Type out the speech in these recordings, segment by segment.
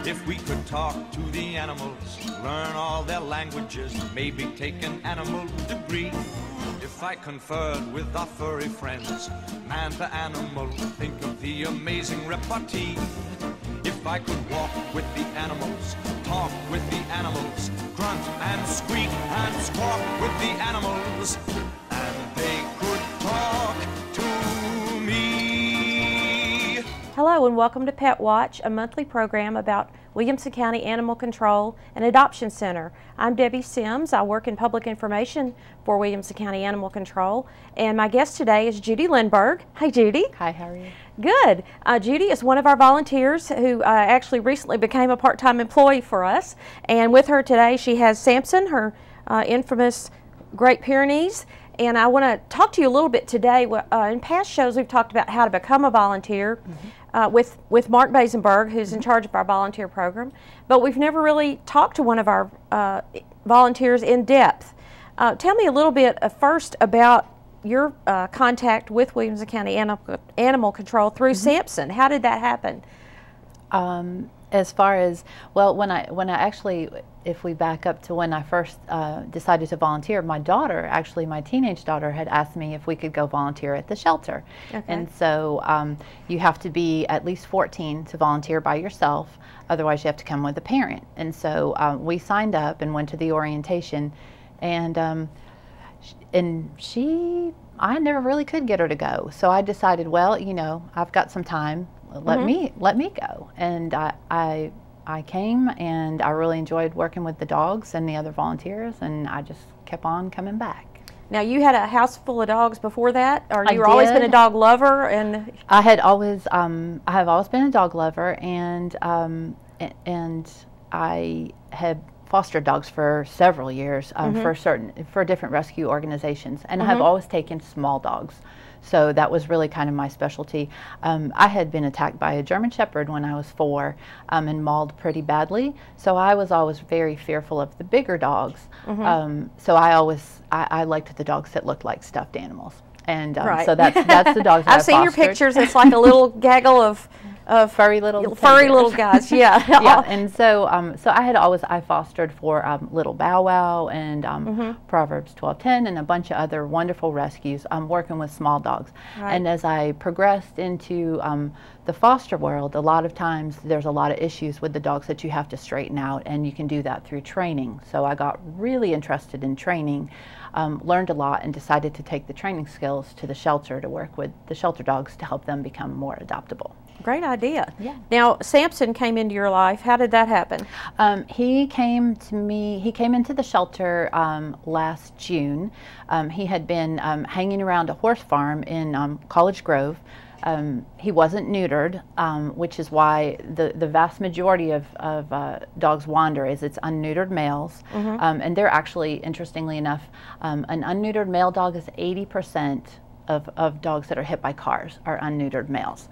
If we could talk to the animals, learn all their languages, maybe take an animal degree. If I conferred with our furry friends, man to animal, think of the amazing repartee. If I could walk with the animals, talk with the animals, grunt and squeak and squawk with the animals, and they could talk to me. Hello and welcome to Pet Watch, a monthly program about Williamson County Animal Control and Adoption Center. I'm Debbie Sims. I work in public information for Williamson County Animal Control, and my guest today is Judy Lindbergh. Hi, Judy. Hi, how are you? Good. Judy is one of our volunteers who actually recently became a part-time employee for us, and with her today she has Samson, her infamous Great Pyrenees. And I want to talk to you a little bit today. In past shows, we've talked about how to become a volunteer with Mark Basenberg, who's in charge of our volunteer program. But we've never really talked to one of our volunteers in depth. Tell me a little bit first about your contact with Williamson County Animal Control through Samson. How did that happen? As far as, well, when I actually, if we back up to when I first decided to volunteer, my daughter, actually my teenage daughter, had asked me if we could go volunteer at the shelter. Okay. And so you have to be at least 14 to volunteer by yourself, otherwise you have to come with a parent. And so we signed up and went to the orientation, and I never really could get her to go. So I decided, well, you know, I've got some time. Let me go, and I came, and I really enjoyed working with the dogs and the other volunteers, and I just kept on coming back. Now, you had a house full of dogs before that, or you were always been a dog lover? And I have always been a dog lover, and I had fostered dogs for several years for different rescue organizations, and I have always taken small dogs. So that was really kind of my specialty. I had been attacked by a German Shepherd when I was 4 and mauled pretty badly. So I was always very fearful of the bigger dogs. So I liked the dogs that looked like stuffed animals. And so that's the dogs that I've seen your pictures. It's like a little gaggle of furry little guys. Yeah. Yeah. And so I fostered for Little Bow Wow and Proverbs 12:10 and a bunch of other wonderful rescues. Working with small dogs. Right. And as I progressed into the foster world, a lot of times there's a lot of issues with the dogs that you have to straighten out, and you can do that through training. So I got really interested in training, learned a lot, and decided to take the training skills to the shelter to work with the shelter dogs to help them become more adoptable. Great idea. Yeah. Now, Samson came into your life. How did that happen? He came into the shelter last June. He had been hanging around a horse farm in College Grove. He wasn't neutered, which is why the vast majority of dogs wander is it's unneutered males. And they're actually, interestingly enough, an unneutered male dog is 80% of dogs that are hit by cars are unneutered males.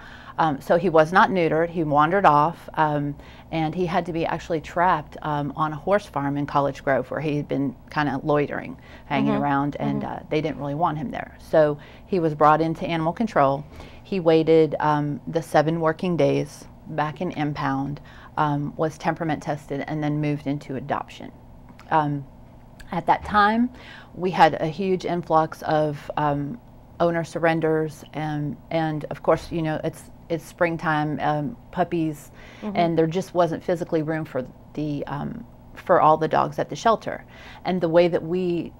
So he was not neutered. He wandered off, and he had to be actually trapped on a horse farm in College Grove, where he had been kind of loitering, hanging around, and they didn't really want him there. So he was brought into animal control. He waited the 7 working days back in impound, was temperament tested, and then moved into adoption. At that time, we had a huge influx of owner surrenders, and of course, you know, it's springtime, puppies, and there just wasn't physically room for all the dogs at the shelter. And the way that we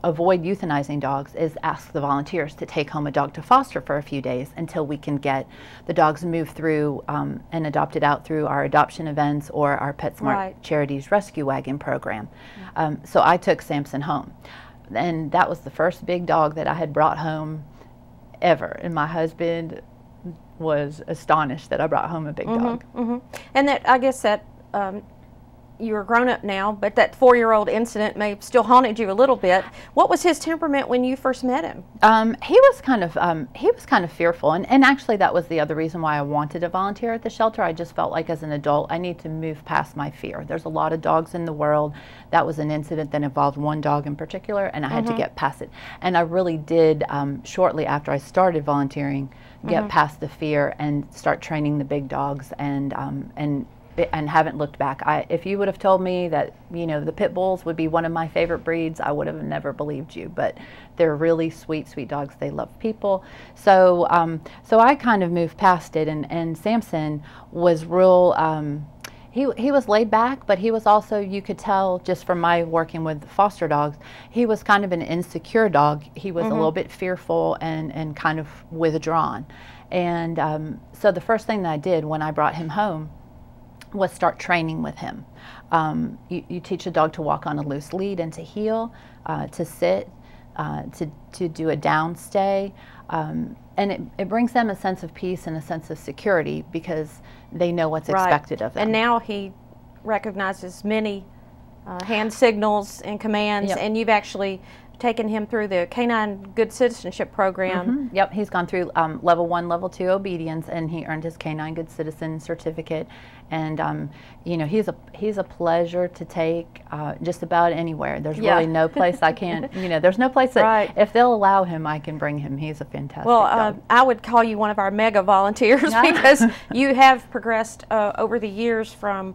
avoid euthanizing dogs is ask the volunteers to take home a dog to foster for a few days until we can get the dogs moved through and adopted out through our adoption events or our PetSmart Charities Rescue Wagon program. So I took Samson home. And that was the first big dog that I had brought home ever. And my husband was astonished that I brought home a big dog. And that, I guess that you're grown up now, but that 4-year-old incident may have still haunted you a little bit. What was his temperament when you first met him? He was kind of fearful, and actually that was the other reason why I wanted to volunteer at the shelter. I just felt like as an adult I need to move past my fear. There's a lot of dogs in the world. That was an incident that involved one dog in particular, and I had to get past it. And I really did, shortly after I started volunteering, get past the fear and start training the big dogs, and haven't looked back. If you would have told me that, you know, the pit bulls would be one of my favorite breeds, I would have never believed you. But they're really sweet, sweet dogs. They love people. So so I kind of moved past it. And Samson was real. He was laid back, but he was also, you could tell just from my working with foster dogs, he was kind of an insecure dog. He was a little bit fearful and kind of withdrawn. And so the first thing that I did when I brought him home was start training with him. You teach a dog to walk on a loose lead and to heel, to sit, to do a down stay, and it brings them a sense of peace and a sense of security because they know what's expected of them. And now he recognizes many hand signals and commands, and you've actually taken him through the Canine Good Citizenship program. Yep, he's gone through level 1, level 2 obedience, and he earned his Canine Good Citizen certificate. And you know, he's a pleasure to take just about anywhere. There's really no place I can't. You know, there's no place that if they'll allow him, I can bring him. He's a fantastic dog. I would call you one of our mega volunteers because you have progressed over the years from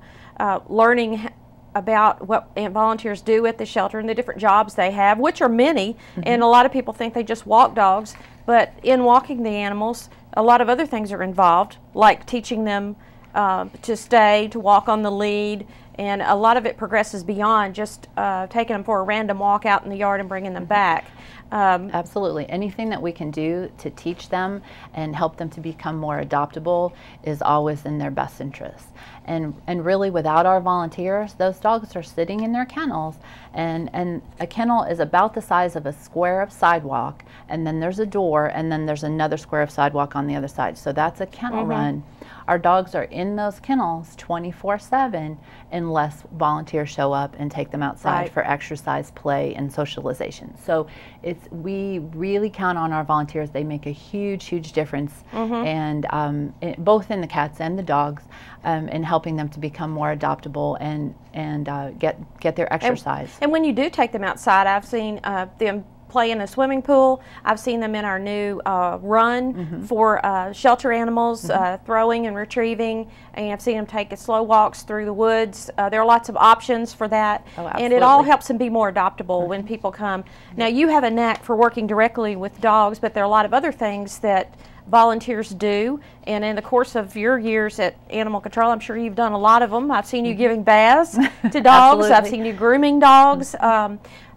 learning about what volunteers do at the shelter and the different jobs they have, which are many, and a lot of people think they just walk dogs, but in walking the animals, a lot of other things are involved, like teaching them to stay, to walk on the lead, and a lot of it progresses beyond just taking them for a random walk out in the yard and bringing them back. Absolutely. Anything that we can do to teach them and help them to become more adoptable is always in their best interest. And really, without our volunteers, those dogs are sitting in their kennels, and a kennel is about the size of a square of sidewalk, and then there's a door, and then there's another square of sidewalk on the other side. So that's a kennel run. Our dogs are in those kennels 24/7 unless volunteers show up and take them outside for exercise, play, and socialization. So we really count on our volunteers. They make a huge, huge difference, and both in the cats and the dogs, in helping them to become more adoptable and get their exercise. And when you do take them outside, I've seen them play in a swimming pool. I've seen them in our new run for shelter animals, throwing and retrieving, and I've seen them take slow walks through the woods. There are lots of options for that, and it all helps them be more adoptable when people come. Now, you have a knack for working directly with dogs, but there are a lot of other things that volunteers do, and in the course of your years at Animal Control, I'm sure you've done a lot of them. I've seen you giving baths to dogs. I've seen you grooming dogs.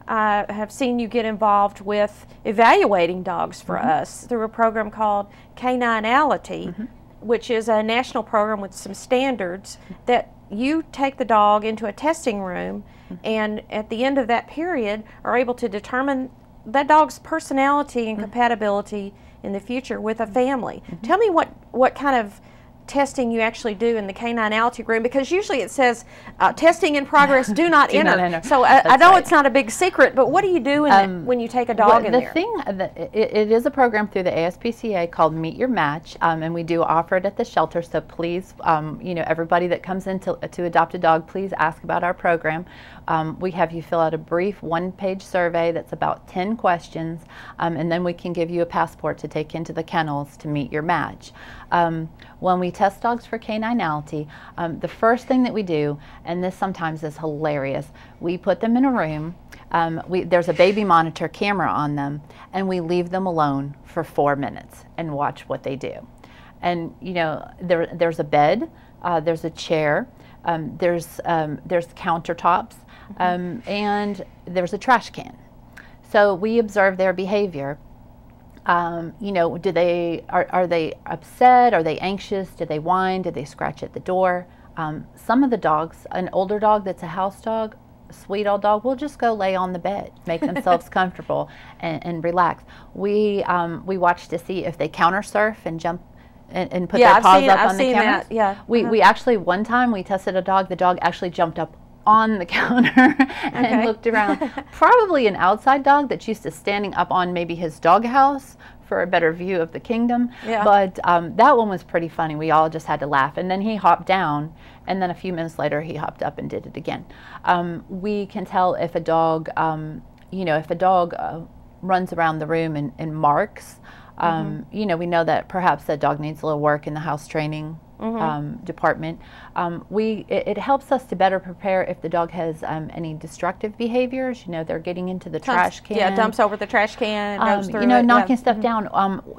I have seen you get involved with evaluating dogs for us through a program called Caninality, which is a national program with some standards that you take the dog into a testing room, and at the end of that period are able to determine that dog's personality and compatibility in the future with a family. Tell me what kind of testing you actually do in the Caninality room, because usually it says testing in progress, do not enter. So I know it's not a big secret, but what do you do when you take a dog in there? It is a program through the ASPCA called Meet Your Match, and we do offer it at the shelter. So please, you know, everybody that comes in to adopt a dog, please ask about our program. We have you fill out a brief one-page survey that's about 10 questions, and then we can give you a passport to take into the kennels to meet your match. When we test dogs for caninality, the first thing that we do, and this sometimes is hilarious, we put them in a room, there's a baby monitor camera on them, and we leave them alone for 4 minutes and watch what they do. And you know, there's a bed, there's a chair, there's countertops, and there's a trash can. So we observe their behavior. You know, are they upset? Are they anxious? Do they whine? Do they scratch at the door? Some of the dogs, an older dog that's a house dog, a sweet old dog, will just go lay on the bed, make themselves comfortable and relax. We watch to see if they counter surf and jump and put their paws up on the camera. That, yeah. We actually, one time we tested a dog, the dog actually jumped up on the counter and looked around. Probably an outside dog that's used to standing up on maybe his doghouse for a better view of the kingdom. Yeah. But that one was pretty funny. We all just had to laugh. And then he hopped down, and then a few minutes later he hopped up and did it again. We can tell if a dog, you know, if a dog runs around the room and marks, you know, we know that perhaps that dog needs a little work in the house training department. It helps us to better prepare if the dog has any destructive behaviors. You know, they're getting into the trash can. Yeah, dumps over the trash can, goes through you know, it. knocking stuff down.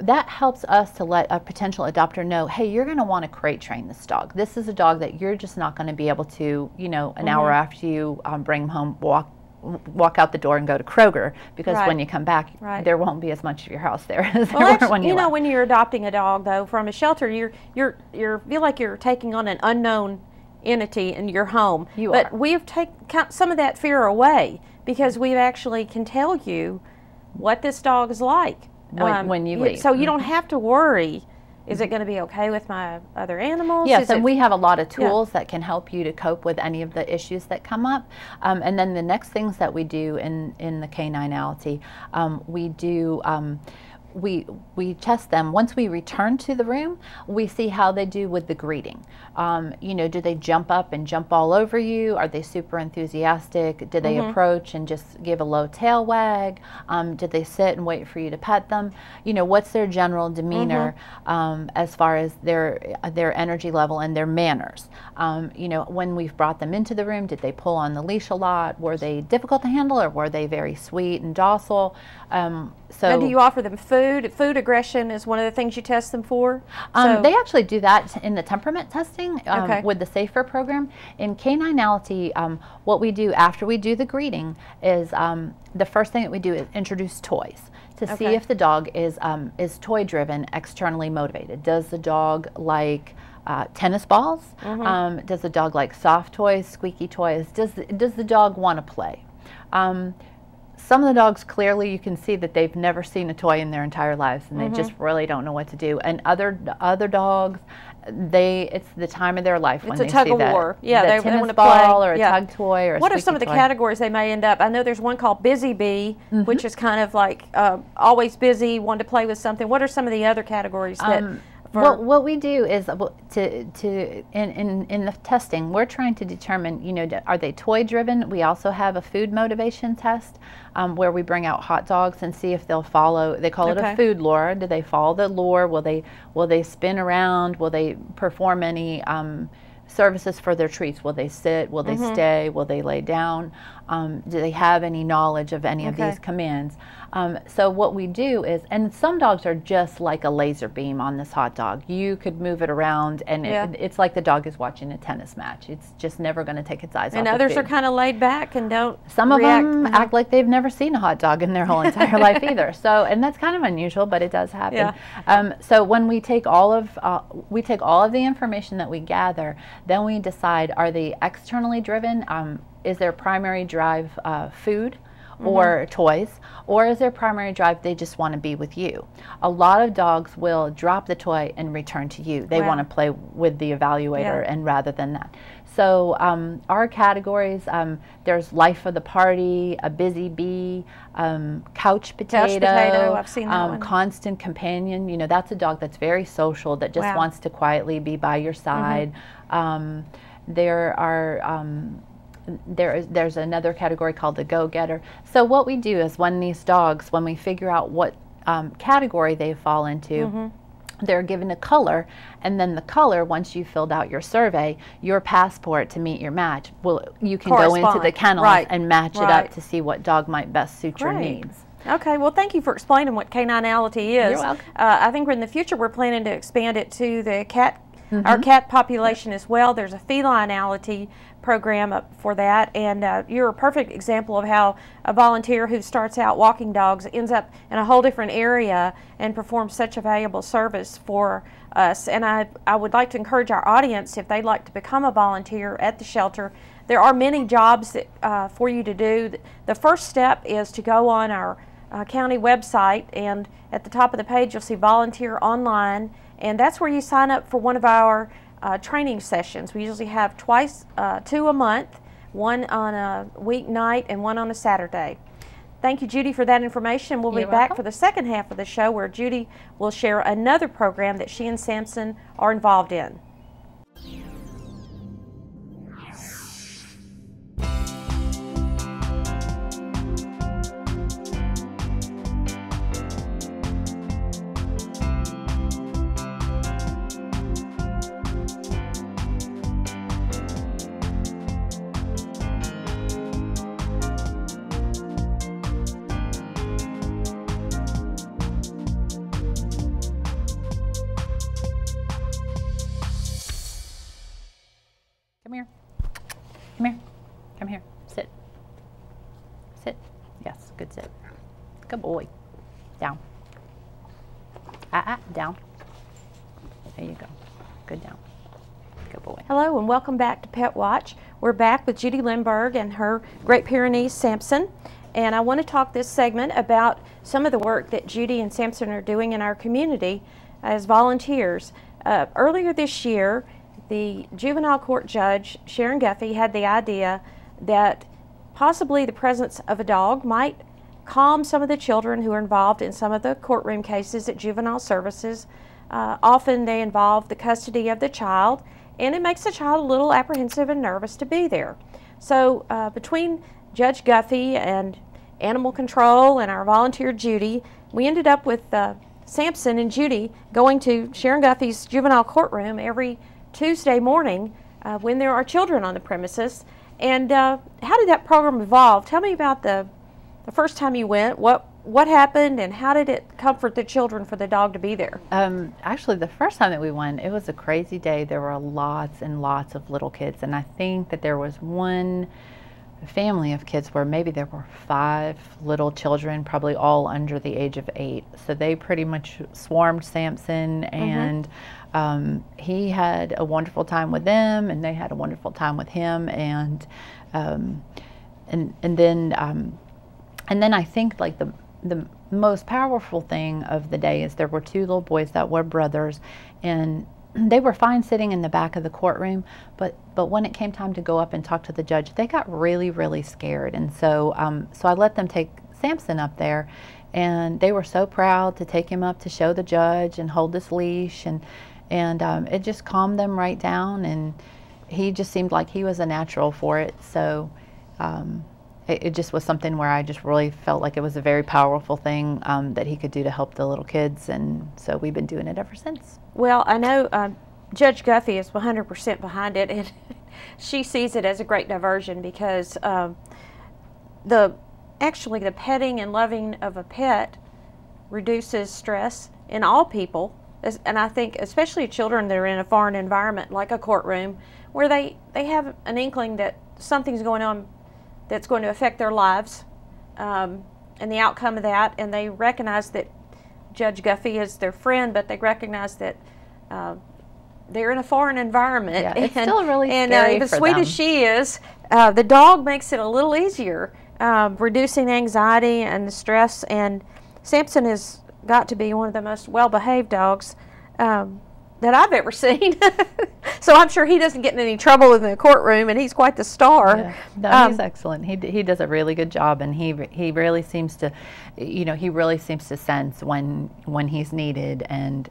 That helps us to let a potential adopter know, hey, you're going to want to crate train this dog. This is a dog that you're just not going to be able to, you know, an hour after you bring him home, walk out the door and go to Kroger, because when you come back, there won't be as much of your house there as there were when you left. When you're adopting a dog, though, from a shelter, you feel like you're taking on an unknown entity in your home. But we've taken some of that fear away, because we actually can tell you what this dog is like when you leave. So you don't have to worry. Is it going to be okay with my other animals? Yes, and we have a lot of tools that can help you to cope with any of the issues that come up. And then the next things that we do in the caninality, we do we test them. Once we return to the room, we see how they do with the greeting. You know, do they jump up and jump all over you? Are they super enthusiastic? Do they approach and just give a low tail wag? Do they sit and wait for you to pet them? You know, what's their general demeanor as far as their energy level and their manners? You know, when we've brought them into the room, did they pull on the leash a lot? Were they difficult to handle, or were they very sweet and docile? So, do you offer them food? Food aggression is one of the things you test them for? They actually do that in the temperament testing with the SAFER program. In caninality, what we do after we do the greeting is the first thing that we do is introduce toys to see if the dog is toy-driven, externally motivated. Does the dog like tennis balls? Does the dog like soft toys, squeaky toys? Does the dog want to play? Some of the dogs, clearly you can see that they've never seen a toy in their entire lives, and they just really don't know what to do. And other dogs, it's the time of their life when they see that. It's a tug of war. Yeah, they want to play. Or a tug toy or a What are some of the categories they may end up? I know there's one called Busy Bee, which is kind of like always busy, want to play with something. What are some of the other categories that... What we do is in the testing, we're trying to determine, you know, are they toy driven? We also have a food motivation test where we bring out hot dogs and see if they'll follow. They call it a food lure. Do they follow the lure? Will they spin around? Will they perform any services for their treats? Will they sit? Will they stay? Will they lay down? Do they have any knowledge of any of these commands? So what we do is, and some dogs are just like a laser beam on this hot dog. You could move it around, and it's like the dog is watching a tennis match. It's just never going to take its eyes off the food. And others are kind of laid back and don't Some of them act like they've never seen a hot dog in their whole entire life either. So, and that's kind of unusual, but it does happen. So when we take all of the information that we gather, then we decide, are they externally driven? Is their primary drive food or toys, or is their primary drive they just want to be with you? A lot of dogs will drop the toy and return to you. They want to play with the evaluator, and rather than that. So our categories, there's life of the party, a busy bee, couch potato, I've seen that one. Constant companion. You know, that's a dog that's very social, that just wants to quietly be by your side. There's another category called the go-getter. So what we do is when we figure out what category they fall into, they're given a color, and then the color, once you've filled out your survey, your passport to meet your match, you can go into the kennels and match it up to see what dog might best suit your needs. Okay, well, thank you for explaining what caninality is. You're welcome. I think in the future we're planning to expand it to the cat, our cat population as well. There's a felinality program up for that, and you're a perfect example of how a volunteer who starts out walking dogs ends up in a whole different area and performs such a valuable service for us. And I would like to encourage our audience, if they'd like to become a volunteer at the shelter, there are many jobs that, for you to do. The first step is to go on our county website, and at the top of the page you'll see Volunteer Online, and that's where you sign up for one of our training sessions. We usually have 2 a month one on a weeknight and one on a Saturday. Thank you, Judy, for that information. We'll be back for the second half of the show where Judy will share another program that she and Samson are involved in. Come here. Come here. Come here. Sit. Sit. Yes, good sit. Good boy. Down. Down. There you go. Good down. Good boy. Hello and welcome back to Pet Watch. We're back with Judy Lindbergh and her Great Pyrenees Samson. And I want to talk this segment about some of the work that Judy and Samson are doing in our community as volunteers. Earlier this year, the juvenile court judge, Sharon Guffey, had the idea that possibly the presence of a dog might calm some of the children who are involved in some of the courtroom cases at juvenile services. Often they involve the custody of the child, and it makes the child a little apprehensive and nervous to be there. So between Judge Guffey and Animal Control and our volunteer Judy, we ended up with Samson and Judy going to Sharon Guffey's juvenile courtroom every Tuesday morning when there are children on the premises. And how did that program evolve? Tell me about the first time you went. What happened and how did it comfort the children for the dog to be there? Actually, the first time that we went, it was a crazy day. There were lots and lots of little kids, and I think that there was one family of kids where maybe there were 5 little children, probably all under the age of 8. So they pretty much swarmed Samson, and he had a wonderful time with them, and they had a wonderful time with him, and then I think like the most powerful thing of the day is there were 2 little boys that were brothers, and they were fine sitting in the back of the courtroom, but when it came time to go up and talk to the judge, they got really, really scared. And so I let them take Samson up there, and they were so proud to take him up to show the judge and hold his leash, and it just calmed them right down, and he just seemed like he was a natural for it. So it just was something where I just really felt like it was a very powerful thing that he could do to help the little kids, and so we've been doing it ever since. Well, I know Judge Guffey is 100% behind it, and she sees it as a great diversion because actually the petting and loving of a pet reduces stress in all people, and I think especially children that are in a foreign environment like a courtroom where they have an inkling that something's going on that's going to affect their lives and the outcome of that, and they recognize that Judge Guffey is their friend, but they recognize that they're in a foreign environment. Yeah, it's still really scary and as sweet as she is, the dog makes it a little easier, reducing anxiety and the stress, and Samson has got to be one of the most well-behaved dogs that I've ever seen. So I'm sure he doesn't get in any trouble in the courtroom, and he's quite the star. Yeah. No, he's excellent. He does a really good job, and he really seems to, he really seems to sense when he's needed, and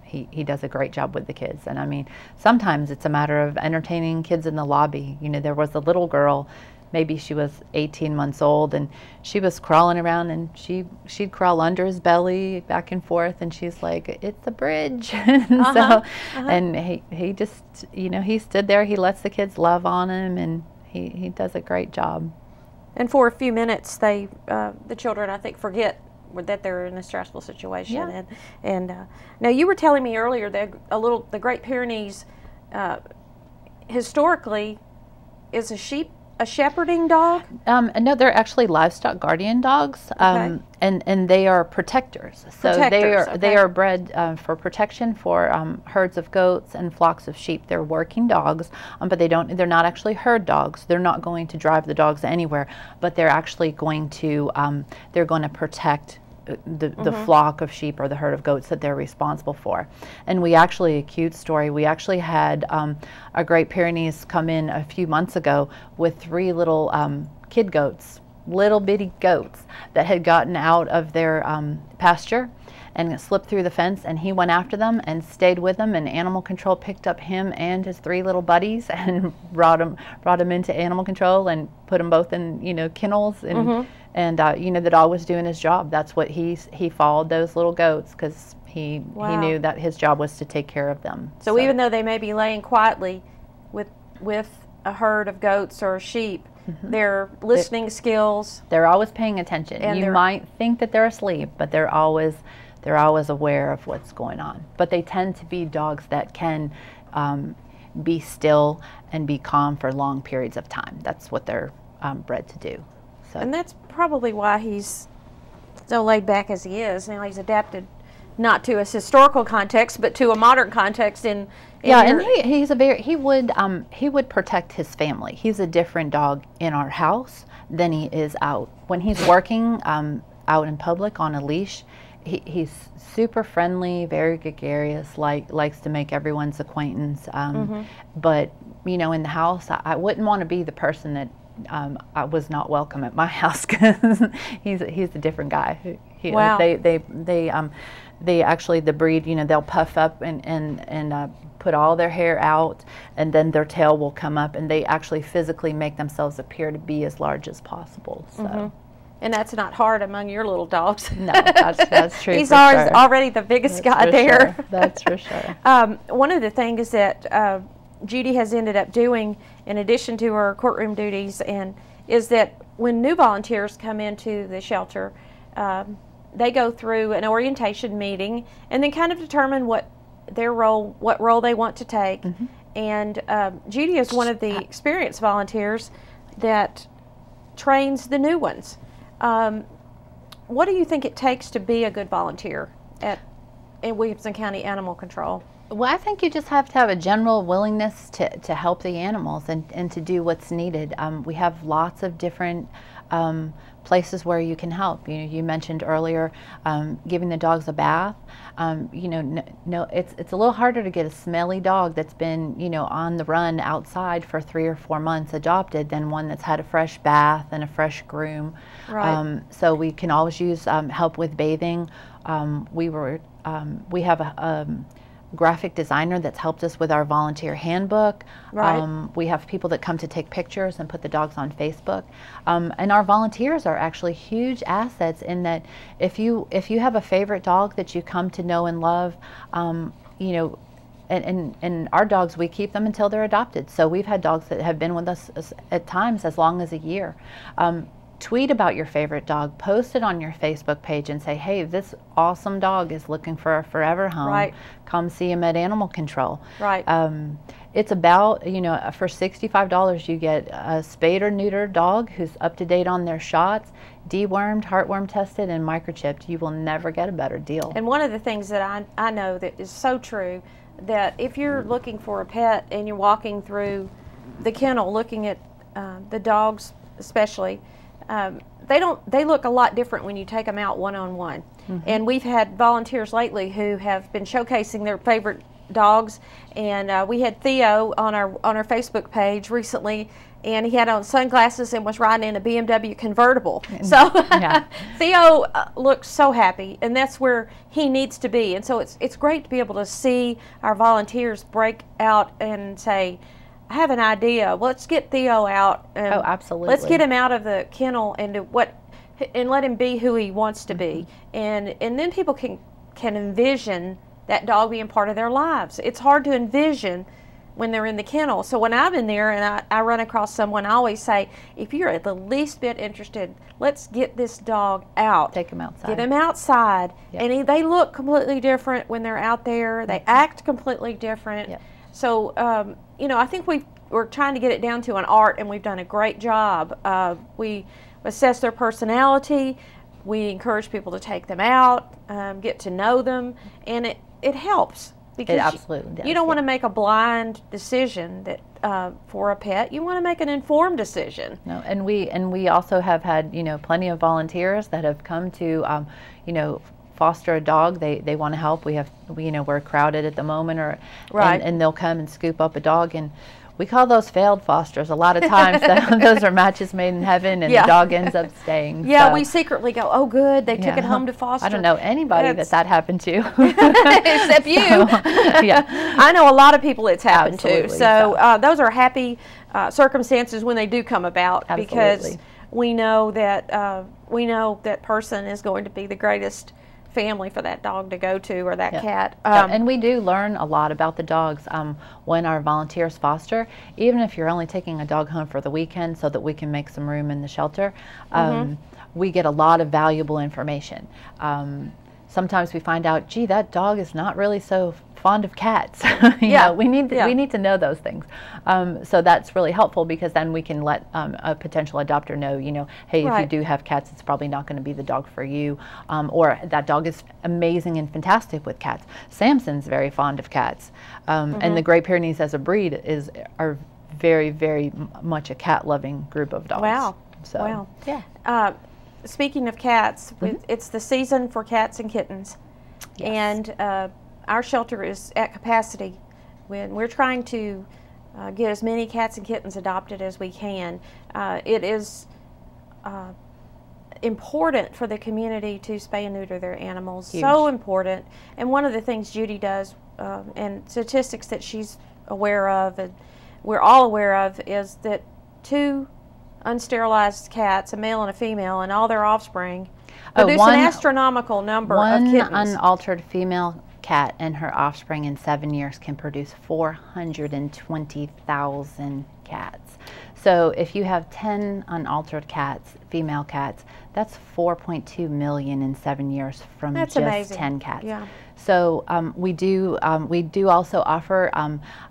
he does a great job with the kids. And I mean, sometimes it's a matter of entertaining kids in the lobby. There was a little girl, maybe she was 18 months old, and she was crawling around, and she'd crawl under his belly back and forth, and she's like, "It's a bridge." And he just, he stood there, he lets the kids love on him, and he does a great job. And for a few minutes, the children, I think, forget that they're in a stressful situation. Yeah. And now you were telling me earlier that the Great Pyrenees historically is a shepherding dog? No, they're actually livestock guardian dogs, Okay. and they are protectors. So they are bred for protection for herds of goats and flocks of sheep. They're working dogs, but they're not actually herd dogs. They're not going to drive the dogs anywhere, but they're actually going to protect the flock of sheep or the herd of goats that they're responsible for. And we actually, a cute story, we actually had our Great Pyrenees come in a few months ago with 3 little kid goats, little bitty goats that had gotten out of their pasture and slipped through the fence, and he went after them and stayed with them, and animal control picked up him and his 3 little buddies and brought them into animal control and put them both in, you know, kennels, and you know, the dog was doing his job. That's what he followed those little goats because he knew that his job was to take care of them. So even though they may be laying quietly with a herd of goats or sheep, their listening skills, they're always paying attention. And you might think that they're asleep, but they're always aware of what's going on. But they tend to be dogs that can be still and be calm for long periods of time. That's what they're bred to do. So. And that's probably why he's so laid back as he is. Now he's adapted not to a historical context, but to a modern context. And he's a very he would protect his family. He's a different dog in our house than he is out when he's working out in public on a leash. He's super friendly, very gregarious, likes to make everyone's acquaintance. But you know, in the house, I wouldn't want to be the person that I was not welcome at my house because he's a different guy. Wow. They actually, the breed, you know, they'll puff up and put all their hair out, and then their tail will come up, and they actually physically make themselves appear to be as large as possible. So. And that's not hard among your little dogs. No, that's true. He's already the biggest guy there. Sure. That's for sure. One of the things that Judy has ended up doing, in addition to her courtroom duties, is that when new volunteers come into the shelter, they go through an orientation meeting and then kind of determine what role they want to take. And Judy is one of the experienced volunteers that trains the new ones. What do you think it takes to be a good volunteer in Williamson County Animal Control? Well, I think you just have to have a general willingness to help the animals and to do what's needed. We have lots of different places where you can help. You know, you mentioned earlier giving the dogs a bath. You know, no, it's a little harder to get a smelly dog that's been, you know, on the run outside for 3 or 4 months adopted than one that's had a fresh bath and a fresh groom. Right. So we can always use help with bathing. We have a graphic designer that's helped us with our volunteer handbook. Right. We have people that come to take pictures and put the dogs on Facebook. And our volunteers are actually huge assets in that if you have a favorite dog that you come to know and love, you know, and our dogs, we keep them until they're adopted. So we've had dogs that have been with us at times as long as a year. Tweet about your favorite dog, post it on your Facebook page and say, hey, this awesome dog is looking for a forever home. Right. Come see him at Animal Control. Right. It's about, you know, for $65 you get a spayed or neutered dog who's up to date on their shots, dewormed, heartworm tested, and microchipped. You will never get a better deal. And one of the things that I know that is so true, that if you're looking for a pet and you're walking through the kennel looking at the dogs especially, they look a lot different when you take them out one-on-one. And we've had volunteers lately who have been showcasing their favorite dogs, and we had Theo on our Facebook page recently, and he had on sunglasses and was riding in a BMW convertible. So Theo looks so happy, and that's where he needs to be. And so it's great to be able to see our volunteers break out and say, I have an idea. Well, let's get Theo out. Oh, absolutely. Let's get him out of the kennel and let him be who he wants to be. And then people can envision that dog being part of their lives. It's hard to envision when they're in the kennel. So when I'm in there and I run across someone, I always say, if you're the least bit interested, let's get this dog out. Take him outside. Get him outside. Yep. And they look completely different when they're out there. They act completely different. Yep. So, you know, I think we're trying to get it down to an art, and we've done a great job. We assess their personality. We encourage people to take them out, get to know them, and it helps. Because it absolutely does. You don't want to make a blind decision that for a pet. You want to make an informed decision. No, and we also have had, you know, plenty of volunteers that have come to, you know, foster a dog. They want to help. We're crowded at the moment, and they'll come and scoop up a dog, and we call those failed fosters. A lot of times those are matches made in heaven, and the dog ends up staying. Yeah, so. We secretly go, oh good, they took it home to foster. I don't know anybody that happened to. Except you. Yeah. I know a lot of people it's happened Absolutely. to. So those are happy circumstances when they do come about. Absolutely. Because we know that person is going to be the greatest family for that dog to go to, or that cat. And we do learn a lot about the dogs when our volunteers foster, even if you're only taking a dog home for the weekend so that we can make some room in the shelter. We get a lot of valuable information. Sometimes we find out, gee, that dog is not really so fond of cats. you know, we need to know those things. So that's really helpful, because then we can let a potential adopter know, you know, hey, if you do have cats, it's probably not going to be the dog for you. Or that dog is amazing and fantastic with cats. Samson's very fond of cats. And the Great Pyrenees as a breed are very, very much a cat-loving group of dogs. Wow. So, wow. Yeah. Speaking of cats, it's the season for cats and kittens. Yes. And our shelter is at capacity. When we're trying to get as many cats and kittens adopted as we can. It is important for the community to spay and neuter their animals. Huge. So important. And one of the things Judy does, and statistics that she's aware of, and we're all aware of, is that 2 unsterilized cats, a male and a female, and all their offspring produce an astronomical number of kittens. One unaltered female cat and her offspring in 7 years can produce 420,000 cats. So if you have 10 unaltered cats, female cats, that's 4.2 million in 7 years from just amazing. 10 cats. Yeah. So we do also offer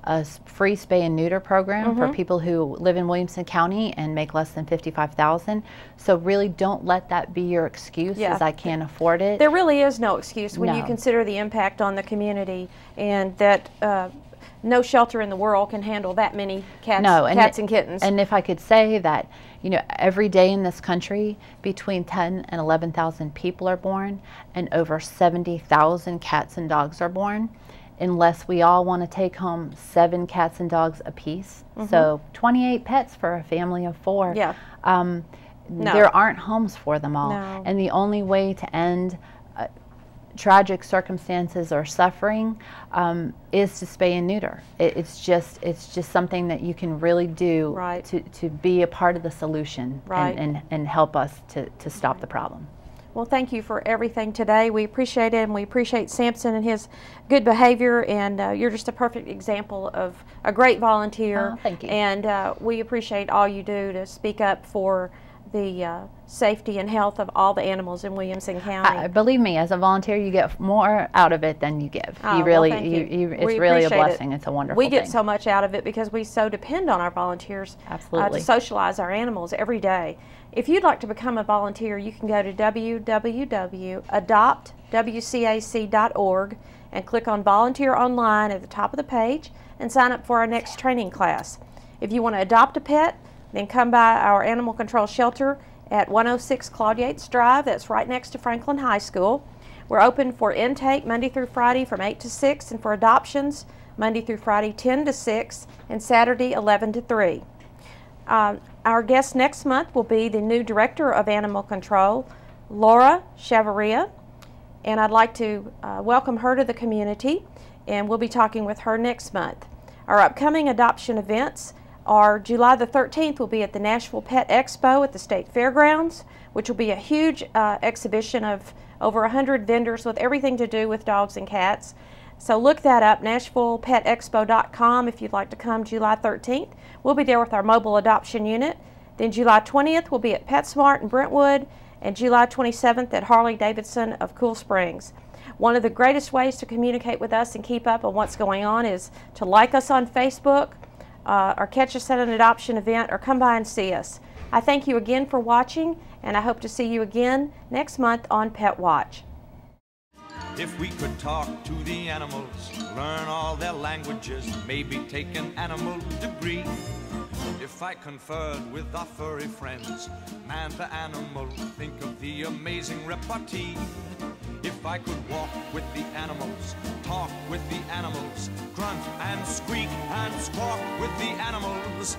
a free spay and neuter program for people who live in Williamson County and make less than $55,000. So really don't let that be your excuse, as I can't afford it. There really is no excuse when you consider the impact on the community, and that no shelter in the world can handle that many cats and kittens. And if I could say that, you know, every day in this country, between 10 and 11,000 people are born, and over 70,000 cats and dogs are born, unless we all want to take home 7 cats and dogs apiece. So 28 pets for a family of 4. Yeah. There aren't homes for them all. No. And the only way to end tragic circumstances or suffering is to spay and neuter. It's just something that you can really do to be a part of the solution and help us to stop the problem. Well, thank you for everything today. We appreciate it, and we appreciate Samson and his good behavior, and you're just a perfect example of a great volunteer. Oh, thank you. And we appreciate all you do to speak up for the safety and health of all the animals in Williamson County. Believe me, as a volunteer, you get more out of it than you give. Oh, you really, well, thank you. It's really a blessing. It's a wonderful thing. We get thing. so much out of it because we so depend on our volunteers to socialize our animals every day. If you'd like to become a volunteer, you can go to www.adoptwcac.org and click on Volunteer Online at the top of the page and sign up for our next training class. If you want to adopt a pet, then come by our animal control shelter at 106 Claude Yates Drive. That's right next to Franklin High School. We're open for intake Monday through Friday from 8 to 6, and for adoptions Monday through Friday 10 to 6 and Saturday 11 to 3. Our guest next month will be the new Director of Animal Control, Laura Chavarria, and I'd like to welcome her to the community, and we'll be talking with her next month. Our upcoming adoption events are July the 13th will be at the Nashville Pet Expo at the State Fairgrounds, which will be a huge exhibition of over 100 vendors with everything to do with dogs and cats. So look that up, NashvillePetExpo.com, if you'd like to come July 13th. We'll be there with our mobile adoption unit. Then July 20th we'll be at PetSmart in Brentwood, and July 27th at Harley-Davidson of Cool Springs. One of the greatest ways to communicate with us and keep up on what's going on is to like us on Facebook, or catch us at an adoption event, or come by and see us. I thank you again for watching, and I hope to see you again next month on Pet Watch. If we could talk to the animals, learn all their languages, maybe take an animal degree. If I conferred with our furry friends, man to animal, think of the amazing repartee. If I could walk with the animals, talk with the animals, grunt and squeak and squawk with the animals,